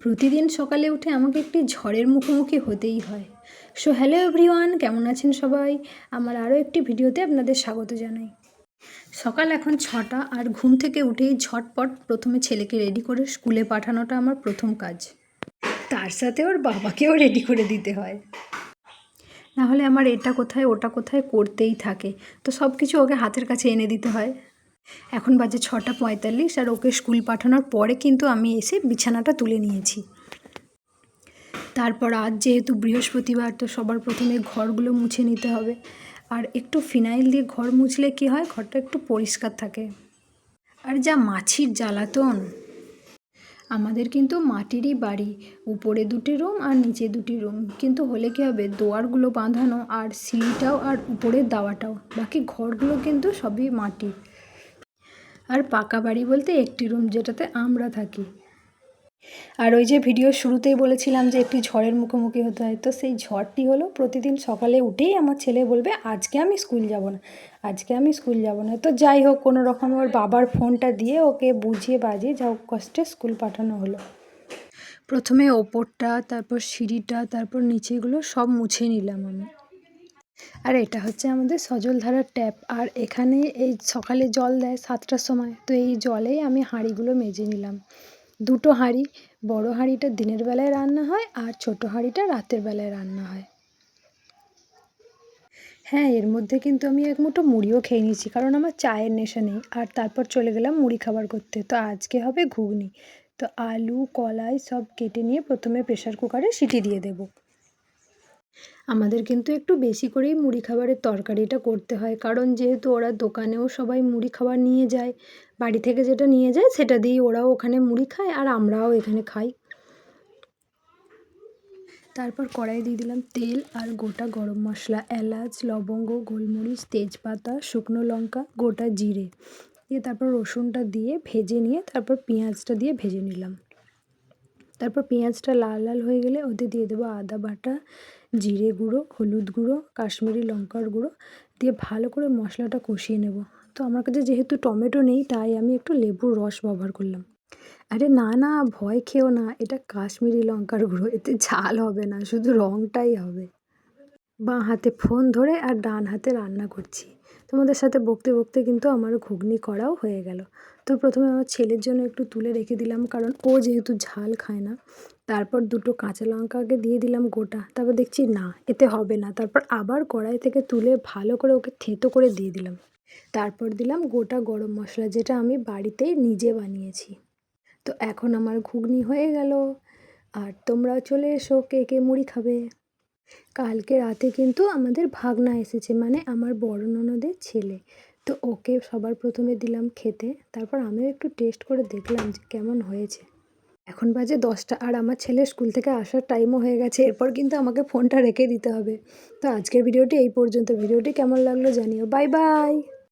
প্রতিদিন সকালে উঠে আমাকে একটি ঝড়ের মুখোমুখি হতেই হয়। সো হ্যালো এভরিওয়ান, কেমন আছেন সবাই? আমার আরও একটি ভিডিওতে আপনাদের স্বাগত জানাই। সকাল এখন 6টা, আর ঘুম থেকে উঠেই ঝটপট প্রথমে ছেলেকে রেডি করে স্কুলে পাঠানোটা আমার প্রথম কাজ। তার সাথে ওর বাবাকেও রেডি করে দিতে হয়, নাহলে আমার এটা কোথায় ওটা কোথায় করতেই থাকে। তো সব কিছু ওকে হাতের কাছে এনে দিতে হয়। এখন বাজে 6:45, আর ওকে স্কুল পাঠানোর পরে কিন্তু আমি এসে বিছানাটা তুলে নিয়েছি। তারপর আজ যেহেতু বৃহস্পতিবার, তো সবার প্রথমে ঘরগুলো মুছে নিতে হবে। আর একটু ফিনাইল দিয়ে ঘর মুছলে কি হয়, ঘরটা একটু পরিষ্কার থাকে। আর যা মাছির জ্বালাতন! আমাদের কিন্তু মাটিরই বাড়ি, উপরে 2টি রুম আর নিচে 2টি রুম, কিন্তু হলে কী হবে, দুয়ারগুলো বাঁধানো আর সিঁড়িটাও আর উপরের দাওয়াটাও, বাকি ঘরগুলো কিন্তু সবই মাটির। আর পাকা বাড়ি বলতে একটি রুম, যেটাতে আমরা থাকি। আর ওই যে ভিডিওর শুরুতেই বলেছিলাম যে একটি ঝড়ের মুখোমুখি হতে হয়, তো সেই ঝড়টি হলো প্রতিদিন সকালে উঠেই আমার ছেলে বলবে আজকে আমি স্কুল যাব না, আজকে আমি স্কুল যাব না। তো যাই হোক, কোনো রকম ওর বাবার ফোনটা দিয়ে ওকে বুঝিয়ে বাজিয়ে যা হোক কষ্টে স্কুল পাঠানো হলো। প্রথমে ওপরটা, তারপর সিঁড়িটা, তারপর নিচেগুলো সব মুছে নিলাম আমি। আর এটা হচ্ছে আমাদের সজলধারার ট্যাপ, আর এখানে এই সকালে জল দেয় 7টার সময়, তো এই জলেই আমি হাঁড়িগুলো মেজে নিলাম। 2টো হাঁড়ি, বড় হাঁড়িটা দিনের বেলায় রান্না হয় আর ছোট হাঁড়িটা রাতের বেলায় রান্না হয়। হ্যাঁ, এর মধ্যে কিন্তু আমি এক মুঠো মুড়িও খেয়ে নিয়েছি, কারণ আমার চায়ের নেশা নেই। আর তারপর চলে গেলাম মুড়ি খাবার করতে। তো আজকে হবে ঘুগনি। তো আলু কলাই সব কেটে নিয়ে প্রথমে প্রেসার কুকারে সিটি দিয়ে দেব। আমাদের কিন্তু একটু বেশি করেই মুড়ি খাবারের তরকারিটা করতে হয়, কারণ যেহেতু ওরা দোকানেও সবাই মুড়ি খাবার নিয়ে যায়, বাড়ি থেকে যেটা নিয়ে যায় সেটা দিয়েই ওরাও ওখানে মুড়ি খায় আর আমরাও এখানে খাই। তারপর কড়াই দিয়ে দিলাম তেল আর গোটা গরম মশলা, এলাচ, লবঙ্গ, গোলমরিচ, তেজপাতা, শুকনো লঙ্কা, গোটা জিরে দিয়ে তারপর রসুনটা দিয়ে ভেজে নিয়ে তারপর পেঁয়াজটা দিয়ে ভেজে নিলাম। তারপর পেঁয়াজটা লাল লাল হয়ে গেলে ওতে দিয়ে দেবো আদা বাটা, জিরে গুঁড়ো, হলুদ গুঁড়ো, কাশ্মীরি লঙ্কার গুঁড়ো দিয়ে ভালো করে মশলাটা কষিয়ে নেব। তো আমার কাছে যেহেতু টমেটো নেই, তাই আমি একটু লেবুর রস ব্যবহার করলাম। আরে না না, ভয় খেও না, এটা কাশ্মীরি লঙ্কার গুঁড়ো, এতে ঝাল হবে না, শুধু রঙটাই হবে। বাঁ হাতে ফোন ধরে আর ডান হাতে রান্না করছি। তোমাদের সাথে বকতে বকতে কিন্তু আমার ঘুগনি করাও হয়ে গেল। তো প্রথমে আমার ছেলের জন্য একটু তুলে রেখে দিলাম, কারণ ও যেহেতু ঝাল খায় না। তারপর 2টো কাঁচা লঙ্কা আগে দিয়ে দিলাম গোটা, তারপর দেখছি না এতে হবে না, তারপর আবার কড়াই থেকে তুলে ভালো করে ওকে থেঁতো করে দিয়ে দিলাম। তারপর দিলাম গোটা গরম মশলা, যেটা আমি বাড়িতেই নিজে বানিয়েছি। তো এখন আমার ঘুগনি হয়ে গেল। আর তোমরাও চলে এসো, কে কে মুড়ি খাবে। কালকে রাতে কিন্তু আমাদের ভাগনা এসেছে, মানে আমার বড় ননদের ছেলে। তো ওকে সবার প্রথমে দিলাম খেতে, তারপর আমিও একটু টেস্ট করে দেখলাম যে কেমন হয়েছে। এখন বাজে 10টা, আর আমার ছেলে স্কুল থেকে আসার টাইমও হয়ে গেছে, এরপর কিন্তু আমাকে ফোনটা রেখে দিতে হবে। তো আজকের ভিডিওটি এই পর্যন্ত। ভিডিওটি কেমন লাগলো জানিও। Bye bye.